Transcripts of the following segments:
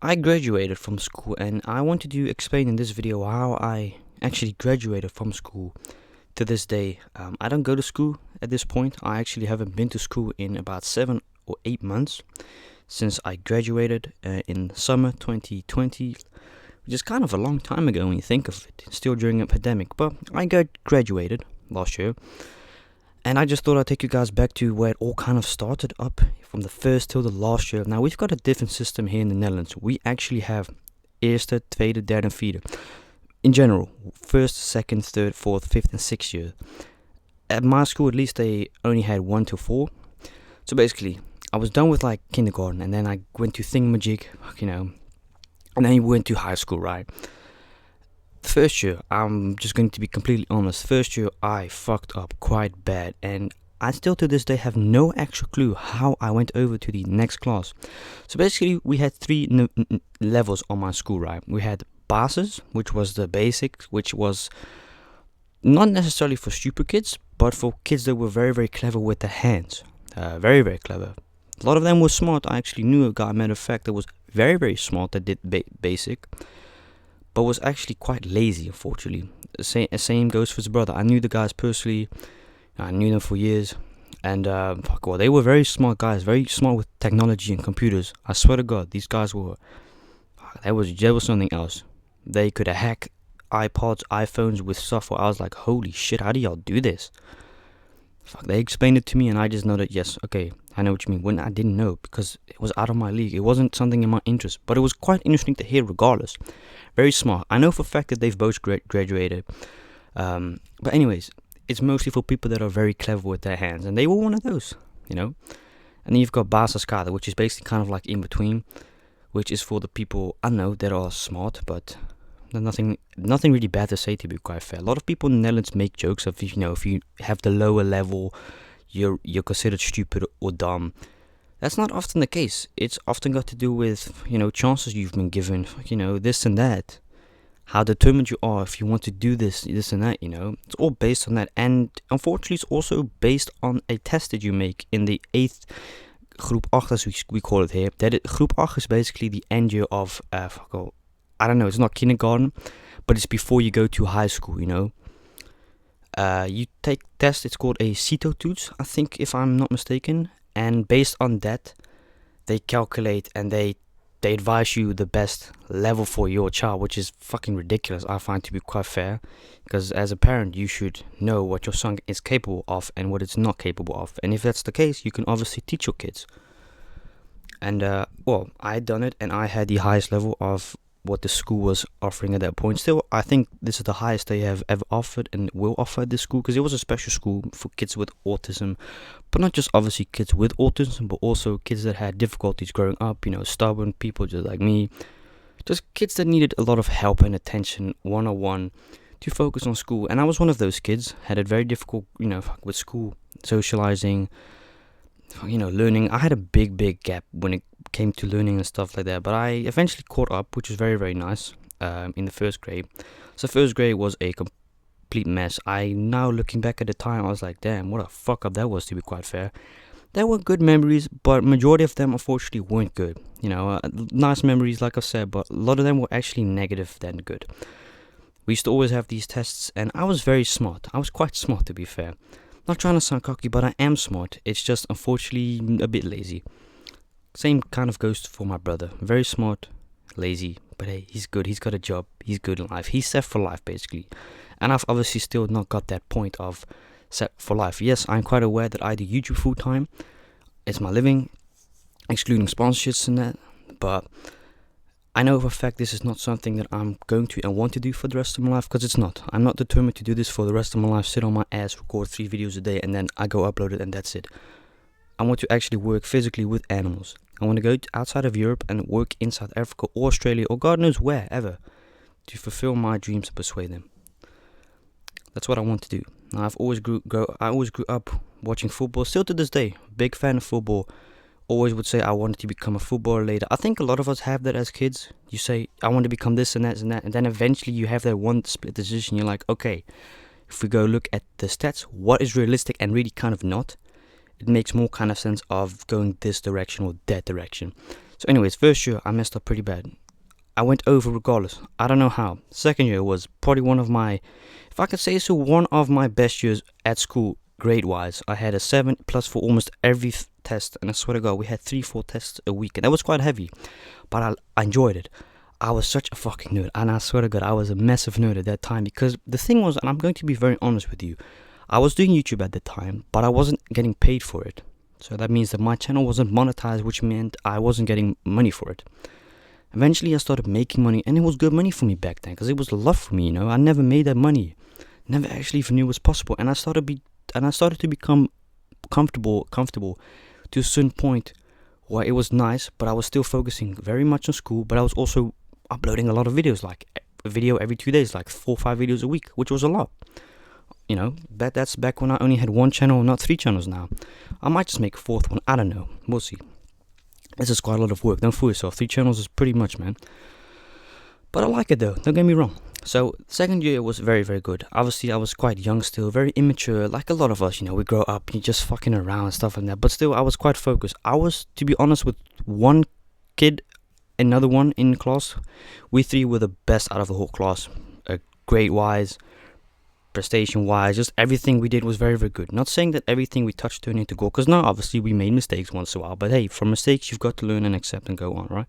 I graduated from school, and I wanted to explain in this video how I actually graduated from school to this day. I don't go to school at this point. I actually haven't been to school in about 7 or 8 months since I graduated in summer 2020, which is kind of a long time ago when you think of it, still during a pandemic. But I graduated last year, and I just thought I'd take you guys back to where it all kind of started up from the first till the last year. Now, we've got a different system here in the Netherlands. We actually have eerste, tweede, derde, and vierde. In general, first, second, third, fourth, fifth, and sixth year. At my school, at least, they only had 1 to 4. So basically, I was done with like kindergarten, and then I went to thingamajig, and then you went to high school, right? First year, I'm just going to be completely honest. First year, I fucked up quite bad, and I still to this day have no actual clue how I went over to the next class. So basically, we had three levels on my school, right? We had basis, which was the basics, which was not necessarily for stupid kids, but for kids that were very, very clever with their hands. Very, very clever. A lot of them were smart. I actually knew a guy, matter of fact, that was very, very smart that did basic, but was actually quite lazy, unfortunately. The same goes for his brother. I knew the guys personally. I knew them for years. And they were very smart guys, very smart with technology and computers. I swear to God, these guys were, there was something else. They could hack iPods, iPhones with software. I was like, holy shit, how do y'all do this? They explained it to me, and I just know that, yes, okay, I know what you mean. When I didn't know, because it was out of my league. It wasn't something in my interest, but it was quite interesting to hear regardless. Very smart. I know for a fact that they've both graduated. But anyways, it's mostly for people that are very clever with their hands, and they were one of those, And then you've got Basiskade, which is basically kind of like in between, which is for the people I know that are smart, but nothing really bad to say, to be quite fair. A lot of people in the Netherlands make jokes of, if you have the lower level, you're considered stupid or dumb. That's not often the case. It's often got to do with, chances you've been given, this and that. How determined you are if you want to do this and that, It's all based on that. And unfortunately, it's also based on a test that you make in the 8th groep 8, as we call it here. Groep 8 is basically the end year of, I don't know, it's not kindergarten, but it's before you go to high school, You take test, it's called a CITO-toets, I think, if I'm not mistaken. And based on that, they calculate and they advise you the best level for your child, which is fucking ridiculous, I find, to be quite fair. Because as a parent, you should know what your son is capable of and what it's not capable of. And if that's the case, you can obviously teach your kids. And, I had done it, and I had the highest level of what the school was offering at that point. Still, I think this is the highest they have ever offered and will offer at this school, because it was a special school for kids with autism, but not just obviously kids with autism, but also kids that had difficulties growing up, stubborn people just like me, just kids that needed a lot of help and attention one-on-one to focus on school. And I was one of those kids, had it very difficult, with school, socializing, learning. I had a big gap when it came to learning and stuff like that, but I eventually caught up, which was very, very nice, in the first grade. So first grade was a complete mess. Now looking back at the time, I was like, damn, what a fuck up that was, to be quite fair. There were good memories, but majority of them unfortunately weren't good. Nice memories, like I said, but a lot of them were actually negative than good. We used to always have these tests, and I was very smart. I was quite smart, to be fair. Not trying to sound cocky, but I am smart. It's just unfortunately a bit lazy. Same kind of goes for my brother. Very smart, lazy, but hey, he's good. He's got a job. He's good in life. He's set for life, basically. And I've obviously still not got that point of set for life. Yes, I'm quite aware that I do YouTube full time. It's my living, excluding sponsorships and that. But I know for a fact this is not something that I'm going to and want to do for the rest of my life, because it's not. I'm not determined to do this for the rest of my life, sit on my ass, record 3 videos a day, and then I go upload it and that's it. I want to actually work physically with animals. I want to go outside of Europe and work in South Africa or Australia or God knows wherever to fulfill my dreams and persuade them. That's what I want to do. Now, I always grew up watching football. Still to this day, big fan of football. Always would say I wanted to become a footballer later. I think a lot of us have that as kids. You say, I want to become this and that and that. And then eventually you have that one split decision. You're like, okay, if we go look at the stats, what is realistic and really kind of not? It makes more kind of sense of going this direction or that direction. So anyways, first year I messed up pretty bad. I went over regardless. I don't know how. Second year was probably one of my, if I could say so, one of my best years at school grade wise. I had a 7 plus for almost every test, and I swear to God, we had 3-4 tests a week, and that was quite heavy, but I enjoyed it. I was such a fucking nerd, and I swear to God, I was a massive nerd at that time, because the thing was, and I'm going to be very honest with you, I was doing YouTube at the time, but I wasn't getting paid for it. So that means that my channel wasn't monetized, which meant I wasn't getting money for it. Eventually I started making money, and it was good money for me back then, because it was love for me, you know. I never made that money, never actually even knew it was possible, and I started to become comfortable to a certain point where it was nice, but I was still focusing very much on school, but I was also uploading a lot of videos, like a video every 2 days, like 4 or 5 videos a week, which was a lot. You know, that's back when I only had 1 channel, not 3 channels now. I might just make a 4th one, I don't know, we'll see. This is quite a lot of work, don't fool yourself, 3 channels is pretty much, man. But I like it though, don't get me wrong. So, second year was very, very good. Obviously, I was quite young still, very immature, like a lot of us, you know, we grow up and you're just fucking around and stuff like that. But still, I was quite focused. I was, to be honest, with one kid, another one in class, we 3 were the best out of the whole class, grade-wise, prestation-wise, just everything we did was very, very good. Not saying that everything we touched turned into gold, because now, obviously, we made mistakes once in a while. But hey, from mistakes, you've got to learn and accept and go on, right?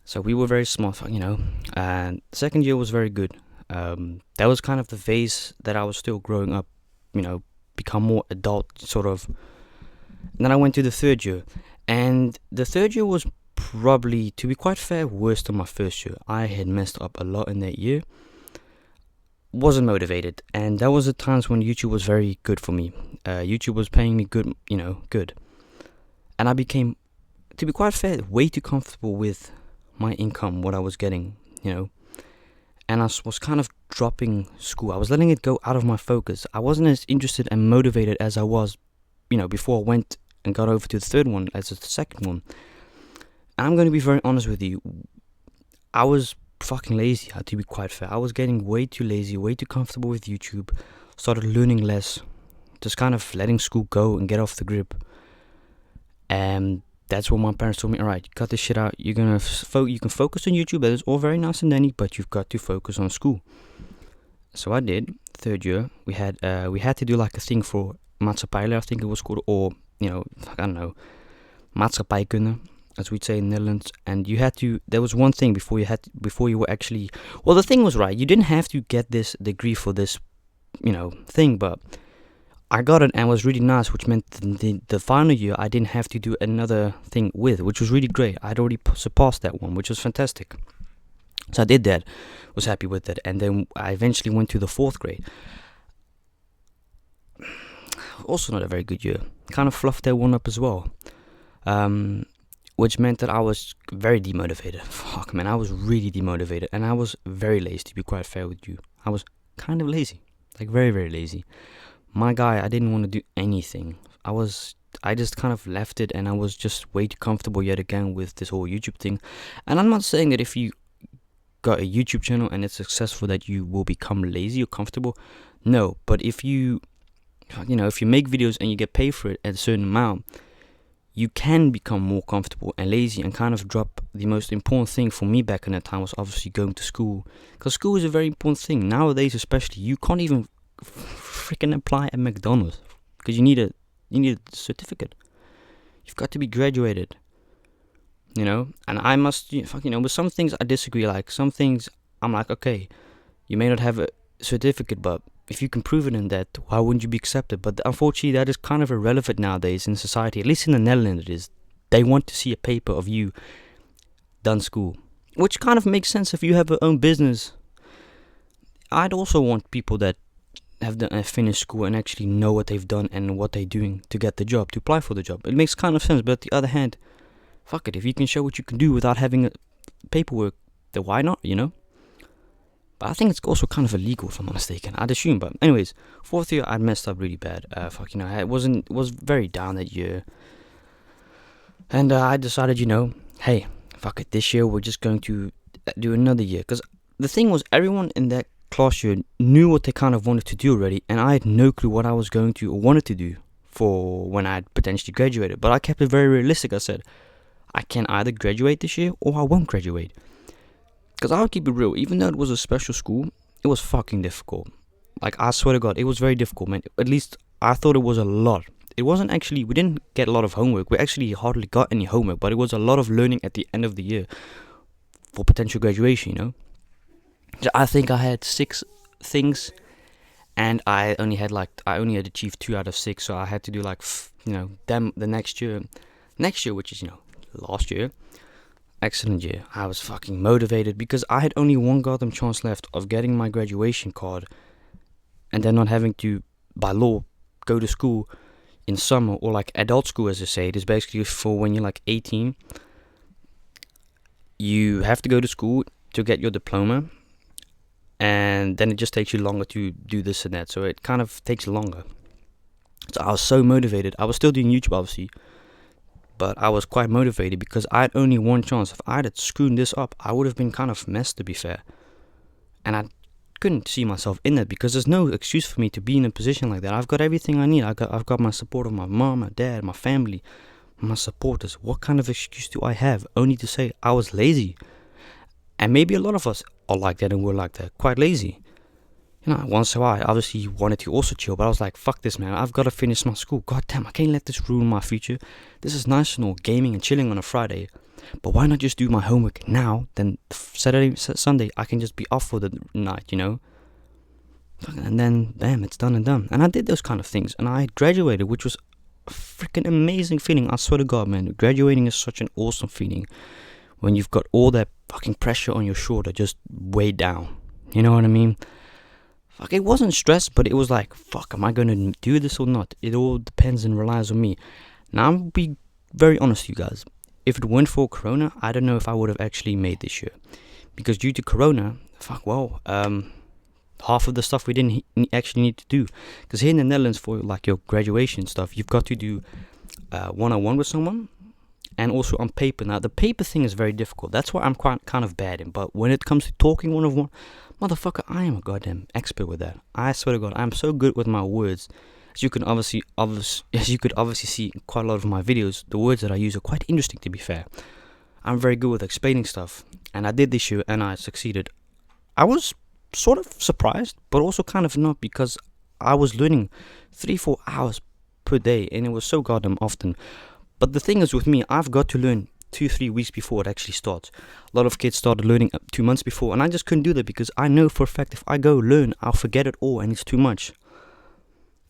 So we were very smart, you know, and second year was very good. That was kind of the phase that I was still growing up, you know, become more adult, sort of. And then I went to the third year, and the third year was probably, to be quite fair, worse than my first year. I had messed up a lot in that year, wasn't motivated, and that was the times when YouTube was very good for me. YouTube was paying me good, you know, good. And I became, to be quite fair, way too comfortable with my income, what I was getting, you know, and I was kind of dropping school. I was letting it go out of my focus. I wasn't as interested and motivated as I was, you know, before I went and got over to the third one as the second one. And I'm going to be very honest with you, I was fucking lazy, to be quite fair. I was getting way too lazy, way too comfortable with YouTube, started learning less, just kind of letting school go and get off the grip. And that's what my parents told me. Alright, cut this shit out. You're gonna you can focus on YouTube. That is all very nice and dandy, but you've got to focus on school. So I did. Third year, we had to do like a thing for maatschappijleer, I think it was called, or you know, I don't know, maatschappijkunde, as we'd say in the Netherlands. And you had to. There was one thing before you were actually. Well, the thing was right. You didn't have to get this degree for this, you know, thing, but I got it and it was really nice, which meant the final year I didn't have to do another thing with, which was really great. I'd already surpassed that one, which was fantastic. So I did that, was happy with it, and then I eventually went to the 4th grade. Also not a very good year. Kind of fluffed that one up as well. Which meant that I was very demotivated. Fuck, man, I was really demotivated, and I was very lazy, to be quite fair with you. I was kind of lazy, like very, very lazy. My guy, I didn't want to do anything. I just kind of left it, and I was just way too comfortable yet again with this whole YouTube thing. And I'm not saying that if you got a YouTube channel and it's successful that you will become lazy or comfortable. No, but if you make videos and you get paid for it at a certain amount, you can become more comfortable and lazy and kind of drop the most important thing for me back in that time was obviously going to school. Because school is a very important thing. Nowadays especially, you can't even freaking apply at McDonald's because you need a certificate. You've got to be graduated, you know. And I must, with some things I disagree. Like some things I'm like, okay, you may not have a certificate, but if you can prove it in that, why wouldn't you be accepted? But unfortunately, that is kind of irrelevant nowadays in society. At least in the Netherlands, it is. They want to see a paper of you done school, which kind of makes sense if you have your own business. I'd also want people that have finished school and actually know what they've done and what they're doing to get the job, to apply for the job. It makes kind of sense, but on the other hand, fuck it, if you can show what you can do without having a paperwork, then why not, you know? But I think it's also kind of illegal, if I'm not mistaken, I'd assume. But anyways, 4th year I messed up really bad. I was very down that year, and I decided, hey, fuck it, this year we're just going to do another year. Because the thing was, everyone in that class year knew what they kind of wanted to do already, and I had no clue what I was going to or wanted to do for when I had potentially graduated. But I kept it very realistic. I said, I can either graduate this year or I won't graduate. Because I'll keep it real, even though it was a special school, it was fucking difficult. Like, I swear to God, it was very difficult, man. At least I thought it was a lot. It wasn't actually, we didn't get a lot of homework. We actually hardly got any homework, but it was a lot of learning at the end of the year for potential graduation, you know? So I think I had 6 things, and I only had achieved 2 out of 6, so I had to do the next year, which is, last year. Excellent year. I was fucking motivated because I had only one goddamn chance left of getting my graduation card and then not having to, by law, go to school in summer, or like adult school, as they say. It is basically for when you're like 18. You have to go to school to get your diploma, and then it just takes you longer to do this and that. So it kind of takes longer. So I was so motivated. I was still doing YouTube, obviously, but I was quite motivated because I had only one chance. If I had screwed this up, I would have been kind of messed, to be fair. And I couldn't see myself in it because there's no excuse for me to be in a position like that. I've got everything I need. I've got my support of my mom, my dad, my family, my supporters. What kind of excuse do I have? Only to say I was lazy. And maybe a lot of us are like that, and we're like that, quite lazy. Once in a while, I obviously wanted to also chill, but I was like, fuck this, man. I've got to finish my school. God damn, I can't let this ruin my future. This is nice and all, gaming and chilling on a Friday. But why not just do my homework now? Then Saturday, Sunday, I can just be off for the night, And then, bam, it's done and done. And I did those kind of things. And I graduated, which was a freaking amazing feeling. I swear to God, man. Graduating is such an awesome feeling. When you've got all that fucking pressure on your shoulder just weighed down. You know what I mean? Fuck, it wasn't stress, but it was like, fuck, am I going to do this or not? It all depends and relies on me. Now, I'll be very honest with you guys. If it weren't for Corona, I don't know if I would have actually made this year. Because due to Corona, half of the stuff we didn't actually need to do. Because here in the Netherlands, for like your graduation stuff, you've got to do one-on-one with someone. And also on paper. Now, the paper thing is very difficult. That's what I'm kind of bad in. But when it comes to talking one-on-one, motherfucker, I am a goddamn expert with that. I swear to God, I'm so good with my words. As you could obviously see in quite a lot of my videos, the words that I use are quite interesting, to be fair. I'm very good with explaining stuff. And I did this year, and I succeeded. I was sort of surprised, but also kind of not, because I was learning 3-4 hours per day, and it was so goddamn often. But the thing is with me, I've got to learn 2-3 weeks before it actually starts. A lot of kids started learning 2 months before, and I just couldn't do that because I know for a fact if I go learn, I'll forget it all, and it's too much.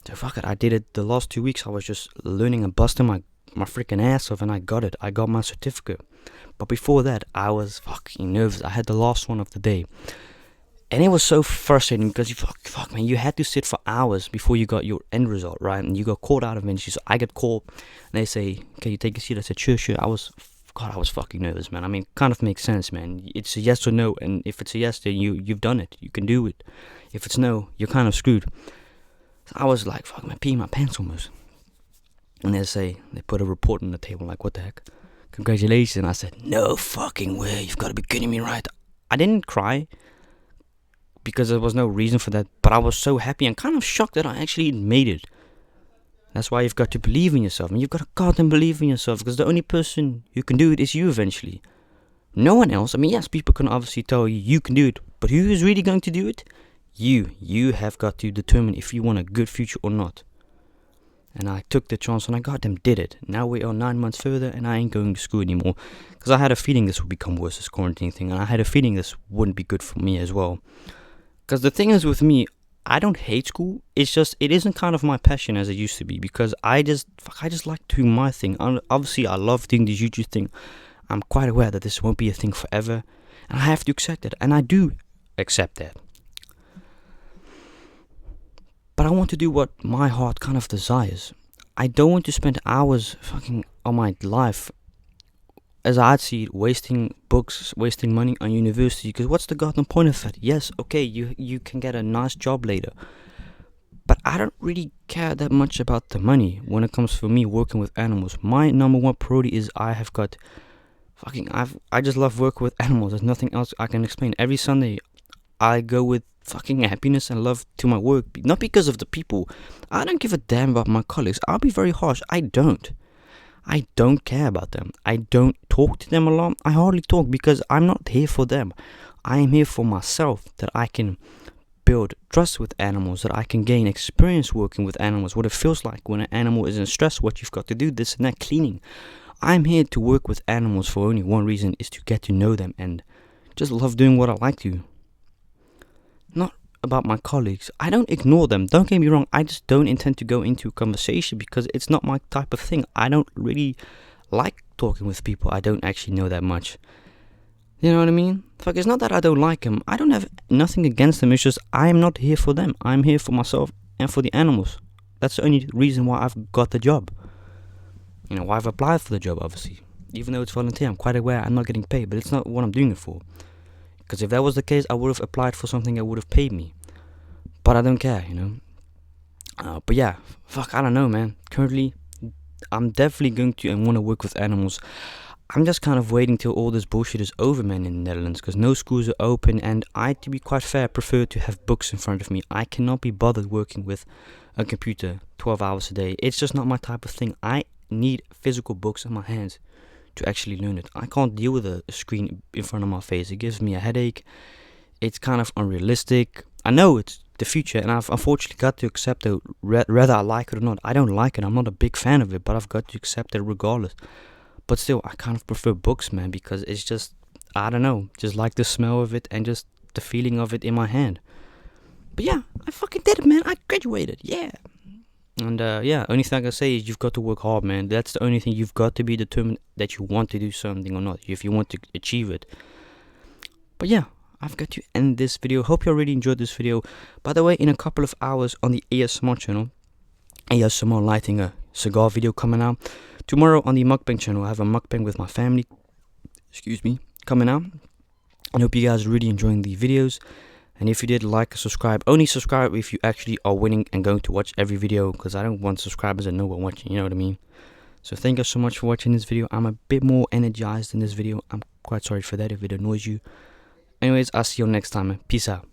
So fuck it, I did it the last 2 weeks. I was just learning and busting my freaking ass off, and I got it. I got my certificate. But before that, I was fucking nervous. I had the last one of the day. And it was so frustrating because man, you had to sit for hours before you got your end result, right? And you got called out eventually. So I get called, and they say, "Can you take a seat?" I said, "Sure." I was fucking nervous, man. I mean, kind of makes sense, man. It's a yes or no, and if it's a yes, then you've done it. You can do it. If it's no, you're kind of screwed. So I was like, fuck, man, peeing my pants almost. And they put a report on the table, like, what the heck? Congratulations. I said, no fucking way. You've got to be kidding me, right? I didn't cry, because there was no reason for that, but I was so happy and kind of shocked that I actually made it. That's why you've got to believe in yourself, and you've got to goddamn believe in yourself, because the only person who can do it is you eventually. No one else. I mean, yes, people can obviously tell you can do it, but who is really going to do it? You have got to determine if you want a good future or not. And I took the chance and I goddamn did it. Now we are 9 months further and I ain't going to school anymore. Because I had a feeling this would become worse, this quarantine thing. And I had a feeling this wouldn't be good for me as well. Because the thing is with me, I don't hate school. It's just, it isn't kind of my passion as it used to be. Because I just like doing my thing. Obviously, I love doing this YouTube thing. I'm quite aware that this won't be a thing forever. And I have to accept it. And I do accept that. But I want to do what my heart kind of desires. I don't want to spend hours fucking on my life, as I'd see it, wasting books, wasting money on university. Because what's the goddamn point of that? Yes, okay, you can get a nice job later. But I don't really care that much about the money when it comes for me working with animals. My number one priority is I just love working with animals. There's nothing else I can explain. Every Sunday I go with fucking happiness and love to my work, not because of the people. I don't give a damn about my colleagues. I'll be very harsh. I don't. I don't care about them. I don't talk to them a lot. I hardly talk because I'm not here for them. I am here for myself, that I can build trust with animals, that I can gain experience working with animals, what it feels like when an animal is in stress, what you've got to do, this and that, cleaning. I'm here to work with animals for only one reason, is to get to know them and just love doing what I like to. Not about my colleagues. I don't ignore them, don't get me wrong. I just don't intend to go into a conversation because it's not my type of thing. I don't really like talking with people I don't actually know that much. You know what I mean? Fuck, it's not that I don't like them. I don't have nothing against them. It's just I'm not here for them. I'm here for myself and for the animals. That's the only reason why I've got the job. You know, why I've applied for the job, obviously. Even though it's volunteer, I'm quite aware I'm not getting paid, but it's not what I'm doing it for. Because if that was the case, I would have applied for something that would have paid me. But I don't care, you know. But yeah, fuck, I don't know, man. Currently, I'm definitely going to and want to work with animals. I'm just kind of waiting till all this bullshit is over, man, in the Netherlands, because no schools are open, and I, to be quite fair, prefer to have books in front of me. I cannot be bothered working with a computer 12 hours a day. It's just not my type of thing. I need physical books in my hands to actually learn it. I can't deal with a screen in front of my face. It gives me a headache. It's kind of unrealistic. I know it's the future, and I've unfortunately got to accept it, whether I like it or not. I don't like it. I'm not a big fan of it, but I've got to accept it regardless. But still, I kind of prefer books, man, because it's just, I don't know, just like the smell of it and just the feeling of it in my hand. But yeah, I fucking did it, man. I graduated, yeah. And yeah, only thing I can say is you've got to work hard, man. That's the only thing. You've got to be determined that you want to do something or not, if you want to achieve it. But yeah, I've got to end this video. Hope you already enjoyed this video. By the way, in a couple of hours on the ASMR channel, ASMR lighting a cigar video coming out. Tomorrow on the mukbang channel, I have a mukbang with my family, coming out. I hope you guys are really enjoying the videos. And if you did, like, subscribe. Only subscribe if you actually are willing and going to watch every video, because I don't want subscribers that know what watching, you know what I mean? So thank you so much for watching this video. I'm a bit more energized in this video. I'm quite sorry for that if it annoys you. Anyways, I'll see you next time. Peace out.